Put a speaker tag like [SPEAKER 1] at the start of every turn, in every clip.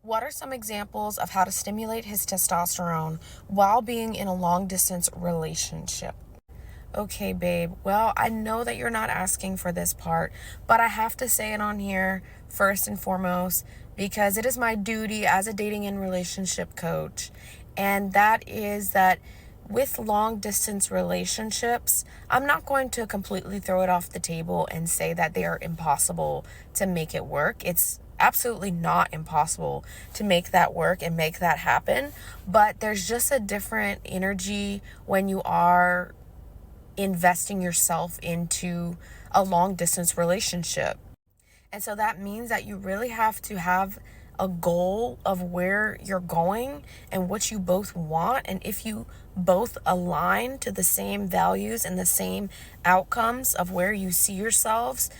[SPEAKER 1] What are some examples of how to stimulate his testosterone while being in a long distance relationship? Okay, babe. Well, I know that you're not asking for this part, but I have to say it on here first and foremost because it is my duty as a dating and relationship coach. And that is that with long distance relationships, I'm not going to completely throw it off the table and say that they are impossible to make it work. It's absolutely not impossible to make that work and make that happen, but there's just a different energy when you are investing yourself into a long distance relationship. And so that means that you really have to have a goal of where you're going and what you both want. And if you both align to the same values and the same outcomes of where you see yourselves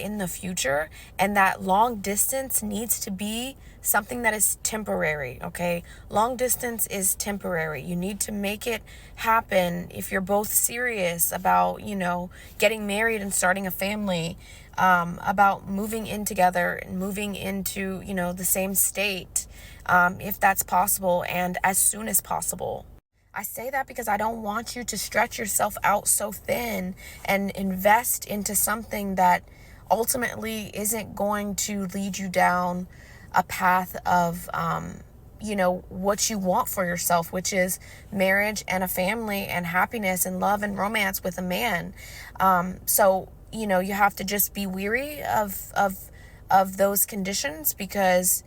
[SPEAKER 1] in the future, and that long distance needs to be something that is temporary, okay? Long distance is temporary. You need to make it happen if you're both serious about, getting married and starting a family, about moving in together and moving into, the same state, if that's possible and as soon as possible. I say that because I don't want you to stretch yourself out so thin and invest into something that ultimately isn't going to lead you down a path of, what you want for yourself, which is marriage and a family and happiness and love and romance with a man. So, you have to just be weary of those conditions because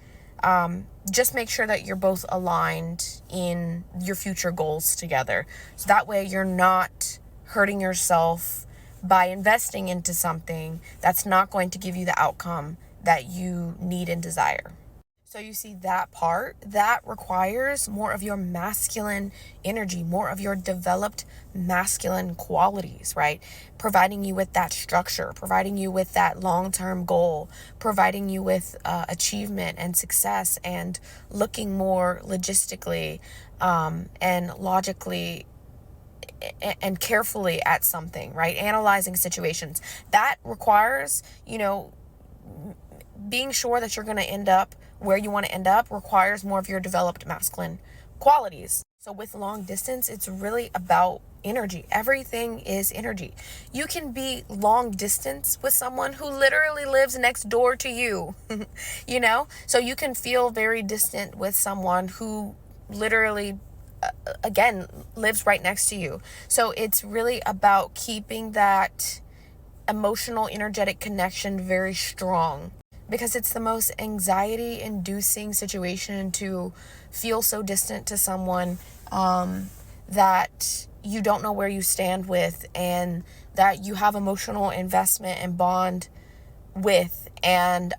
[SPEAKER 1] just make sure that you're both aligned in your future goals together. So that way you're not hurting yourself by investing into something that's not going to give you the outcome that you need and desire. So you see that part, that requires more of your masculine energy, more of your developed masculine qualities, right? Providing you with that structure, providing you with that long-term goal, providing you with achievement and success, and looking more logistically and logically and carefully at something, right? Analyzing situations. That requires, being sure that you're going to end up where you want to end up requires more of your developed masculine qualities. So with long distance, it's really about energy. Everything is energy. You can be long distance with someone who literally lives next door to you, So you can feel very distant with someone who literally, again, lives right next to you. So it's really about keeping that emotional, energetic connection very strong, because it's the most anxiety inducing situation to feel so distant to someone that you don't know where you stand with and that you have emotional investment and bond with, and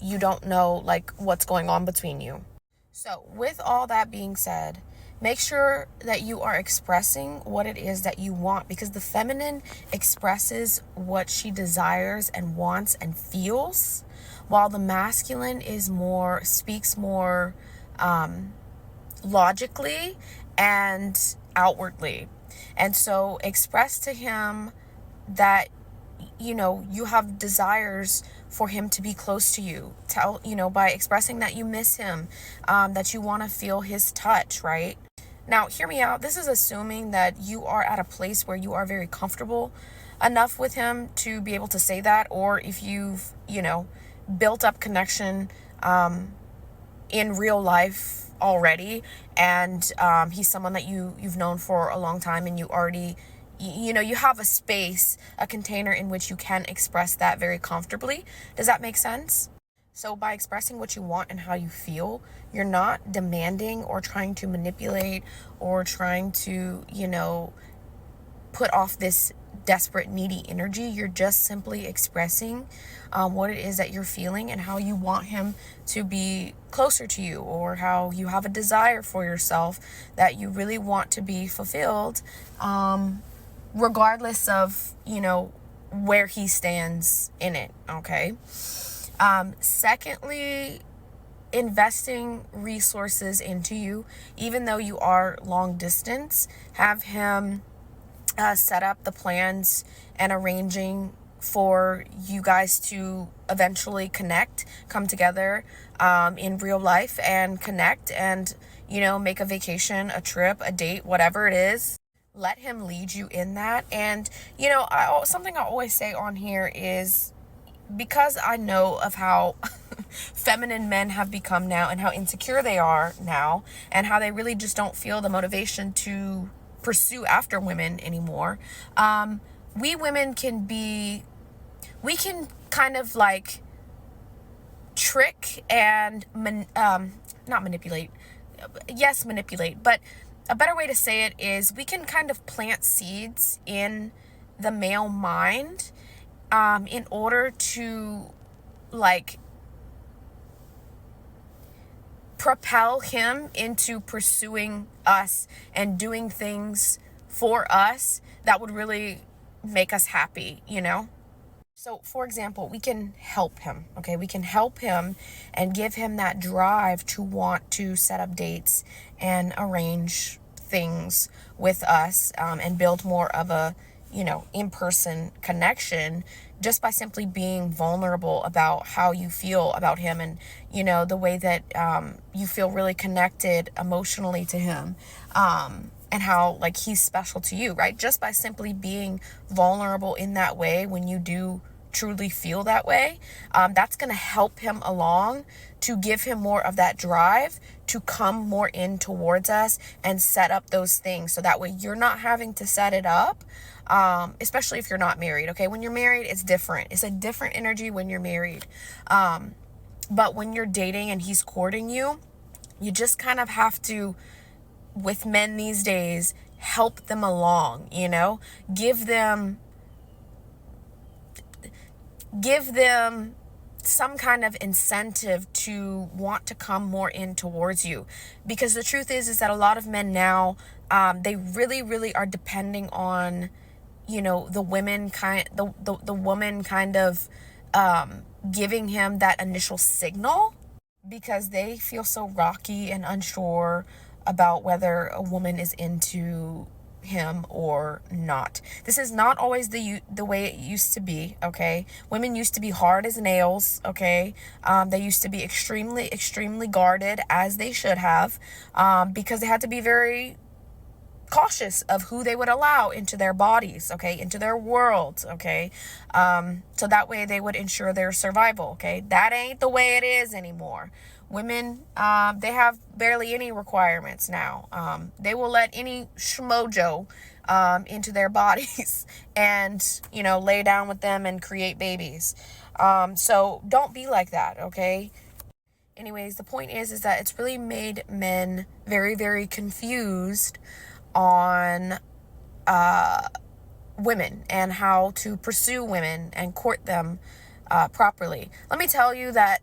[SPEAKER 1] you don't know what's going on between you. So with all that being said, make sure that you are expressing what it is that you want, because the feminine expresses what she desires and wants and feels, while the masculine speaks more logically and outwardly. And so express to him that you have desires for him to be close to you. Tell, by expressing that you miss him, that you want to feel his touch, right? Now, hear me out. This is assuming that you are at a place where you are very comfortable enough with him to be able to say that, or if you've, built up connection in real life already, and he's someone that you've known for a long time, and you already, you have a space, a container in which you can express that very comfortably. Does that make sense? So by expressing what you want and how you feel, you're not demanding or trying to manipulate or trying to, put off this desperate, needy energy. You're just simply expressing what it is that you're feeling and how you want him to be closer to you, or how you have a desire for yourself that you really want to be fulfilled, regardless of, where he stands in it, okay? Secondly, investing resources into you, even though you are long distance. Have him set up the plans and arranging for you guys to eventually connect, come together in real life and connect and, make a vacation, a trip, a date, whatever it is. Let him lead you in that. And, something I always say on here is, because I know of how feminine men have become now and how insecure they are now and how they really just don't feel the motivation to pursue after women anymore. We women we can kind of like trick and not manipulate. Yes, manipulate, but a better way to say it is we can kind of plant seeds in the male mind in order to like propel him into pursuing us and doing things for us that would really make us happy, So, for example, we can help him, okay? We can help him and give him that drive to want to set up dates and arrange things with us and build more of a, in-person connection just by simply being vulnerable about how you feel about him and, the way that you feel really connected emotionally to him. And how like he's special to you, right? Just by simply being vulnerable in that way, when you do truly feel that way, that's going to help him along to give him more of that drive to come more in towards us and set up those things. So that way you're not having to set it up, especially if you're not married. Okay. When you're married, it's different. It's a different energy when you're married. But when you're dating and he's courting you, you just kind of have to, with men these days, help them along, give them some kind of incentive to want to come more in towards you. Because the truth is that a lot of men now, they really, really are depending on, the women the woman kind of giving him that initial signal, because they feel so rocky and unsure about whether a woman is into him or not. This is not always the way it used to be, okay? Women used to be hard as nails, okay? They used to be extremely, extremely guarded, as they should have, because they had to be very cautious of who they would allow into their bodies, okay, into their worlds, okay, so that way they would ensure their survival, okay? That ain't the way it is anymore. Women, they have barely any requirements now. They will let any schmojo into their bodies and, lay down with them and create babies. So don't be like that, okay? Anyways, the point is that it's really made men very, very confused on women and how to pursue women and court them properly. Let me tell you that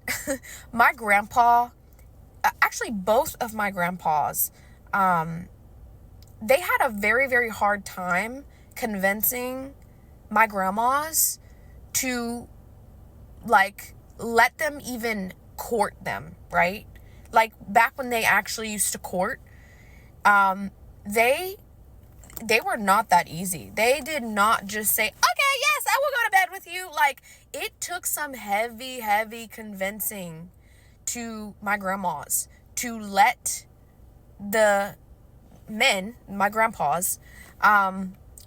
[SPEAKER 1] my grandpa, actually both of my grandpas, they had a very, very hard time convincing my grandmas to like let them even court them, right? Like back when they actually used to court, they were not that easy. They did not just say, okay, yes, I will go to bed with you. Like, it took some heavy, heavy convincing to my grandmas to let the men, my grandpas,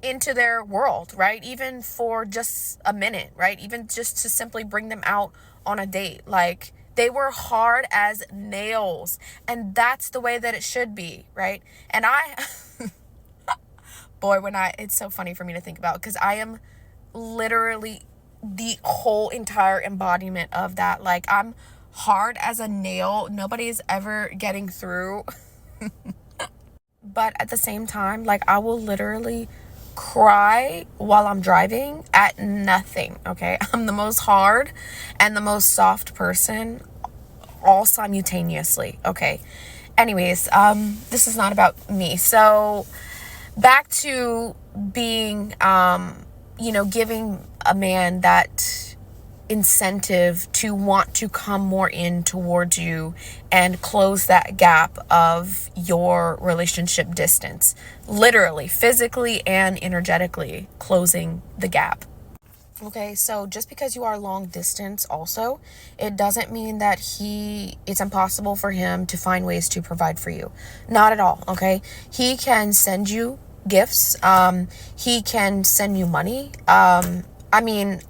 [SPEAKER 1] into their world, right? Even for just a minute, right? Even just to simply bring them out on a date. Like, they were hard as nails. And that's the way that it should be, right? And boy, it's so funny for me to think about, because I am literally the whole entire embodiment of that. Like, I'm hard as a nail. Nobody's ever getting through. But at the same time, like, I will literally cry while I'm driving at nothing, okay? I'm the most hard and the most soft person all simultaneously, okay? Anyways, this is not about me. So back to being, giving a man that incentive to want to come more in towards you and close that gap of your relationship distance, literally, physically and energetically closing the gap. Okay, so just because you are long distance also, it doesn't mean that it's impossible for him to find ways to provide for you. Not at all, okay? He can send you gifts. He can send you money. I mean,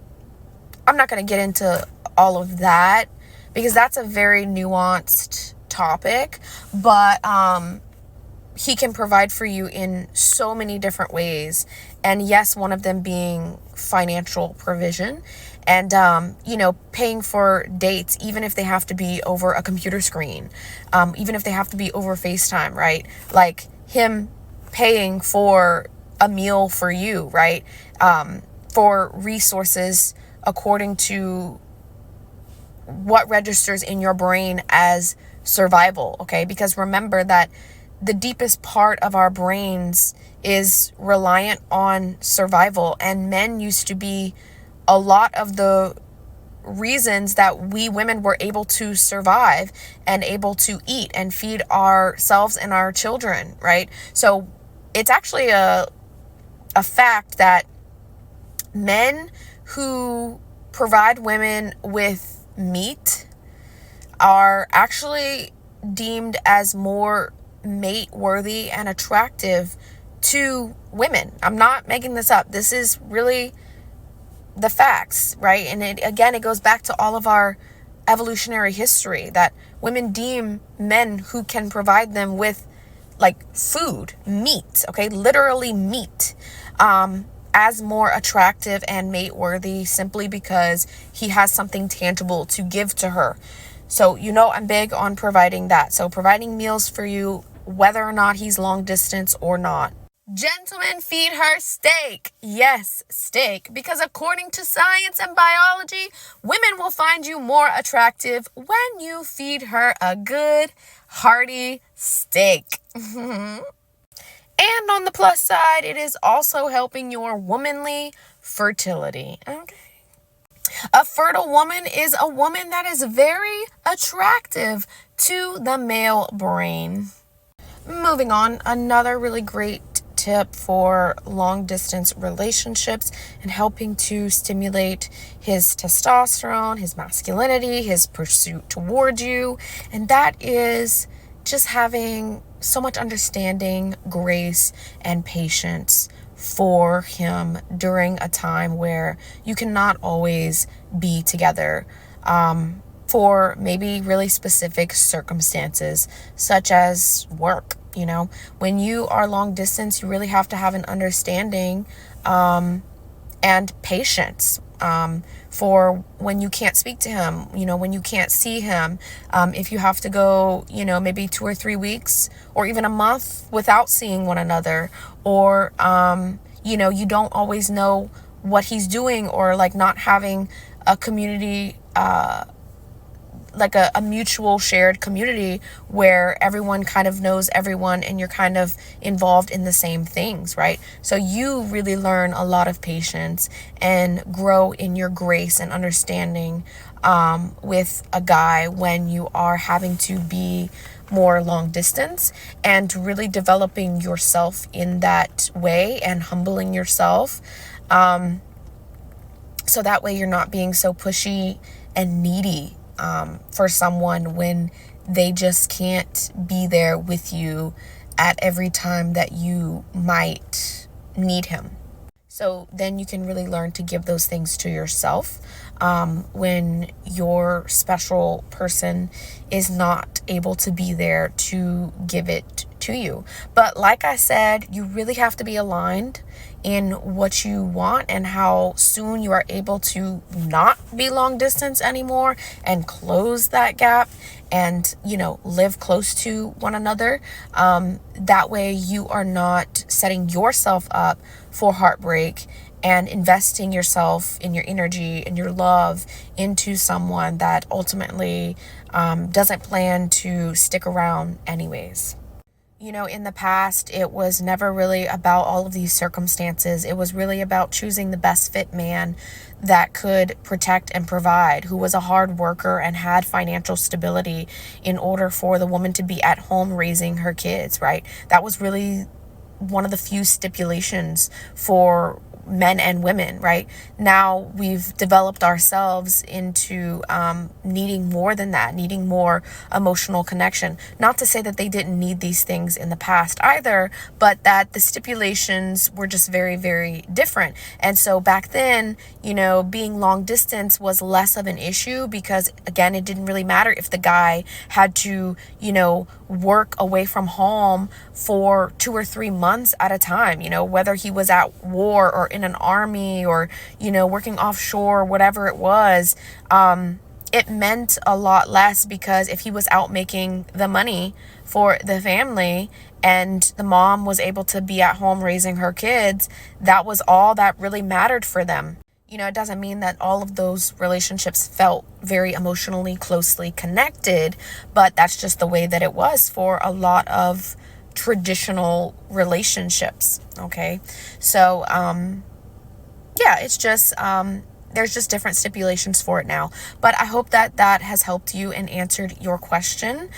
[SPEAKER 1] I'm not going to get into all of that because that's a very nuanced topic, but he can provide for you in so many different ways. And yes, one of them being financial provision and, paying for dates, even if they have to be over a computer screen, even if they have to be over FaceTime, right? Like him paying for a meal for you, right? For resources according to what registers in your brain as survival, okay? Because remember that the deepest part of our brains is reliant on survival, and men used to be a lot of the reasons that we women were able to survive and able to eat and feed ourselves and our children, right? So it's actually a fact that men who provide women with meat are actually deemed as more mate worthy and attractive to women. I'm not making this up. This is really the facts, right? And it goes back to all of our evolutionary history that women deem men who can provide them with like food, meat, okay, literally meat, as more attractive and mate worthy simply because he has something tangible to give to her. So, I'm big on providing that. So providing meals for you, whether or not he's long distance or not. Gentlemen, feed her steak. Yes, steak. Because according to science and biology, women will find you more attractive when you feed her a good, hearty steak. And on the plus side, it is also helping your womanly fertility. Okay. A fertile woman is a woman that is very attractive to the male brain. Moving on, another really great tip for long distance relationships and helping to stimulate his testosterone, his masculinity, his pursuit towards you. And that is just having so much understanding, grace, and patience for him during a time where you cannot always be together, for maybe really specific circumstances, such as work. When you are long distance, you really have to have an understanding and patience for when you can't speak to him, when you can't see him, if you have to go, maybe 2 or 3 weeks or even a month without seeing one another, or, you don't always know what he's doing, or like not having a community, like a mutual shared community where everyone kind of knows everyone and you're kind of involved in the same things, right? So you really learn a lot of patience and grow in your grace and understanding with a guy when you are having to be more long distance, and really developing yourself in that way and humbling yourself. So that way you're not being so pushy and needy for someone when they just can't be there with you at every time that you might need him. So then you can really learn to give those things to yourself when your special person is not able to be there to give it to you. But like I said, you really have to be aligned in what you want and how soon you are able to not be long distance anymore and close that gap and, live close to one another. That way you are not setting yourself up for heartbreak and investing yourself in your energy and your love into someone that ultimately doesn't plan to stick around anyways. In the past, it was never really about all of these circumstances. It was really about choosing the best fit man that could protect and provide, who was a hard worker and had financial stability in order for the woman to be at home raising her kids, right? That was really one of the few stipulations for men and women, right? Now we've developed ourselves into needing more than that, needing more emotional connection. Not to say that they didn't need these things in the past either, but that the stipulations were just very, very different. And so back then, being long distance was less of an issue because, again, it didn't really matter if the guy had to, work away from home for 2 or 3 months at a time, whether he was at war or in an army or, working offshore, whatever it was. It meant a lot less because if he was out making the money for the family and the mom was able to be at home raising her kids, that was all that really mattered for them. It doesn't mean that all of those relationships felt very emotionally closely connected, but that's just the way that it was for a lot of traditional relationships. Okay. So, yeah, it's just, there's just different stipulations for it now, but I hope that that has helped you and answered your question.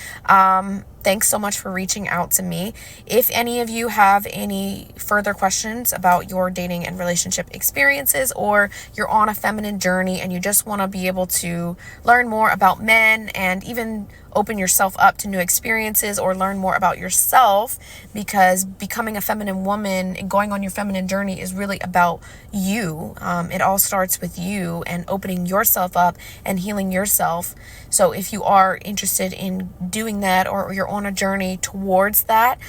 [SPEAKER 1] Thanks so much for reaching out to me. If any of you have any further questions about your dating and relationship experiences, or you're on a feminine journey and you just want to be able to learn more about men and even open yourself up to new experiences or learn more about yourself, because becoming a feminine woman and going on your feminine journey is really about you. It all starts with you and opening yourself up and healing yourself. So if you are interested in doing that, or you're on a journey towards that,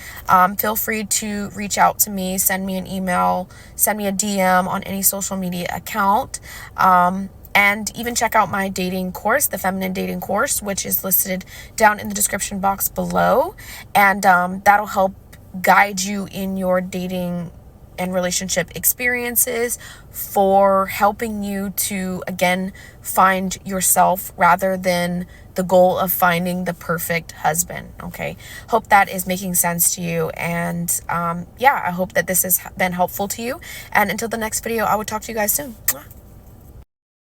[SPEAKER 1] feel free to reach out to me, send me an email, send me a DM on any social media account. And even check out my dating course, the Feminine Dating Course, which is listed down in the description box below. And that'll help guide you in your dating and relationship experiences, for helping you to, again, find yourself rather than the goal of finding the perfect husband. Okay. Hope that is making sense to you. And yeah, I hope that this has been helpful to you. And until the next video, I will talk to you guys soon.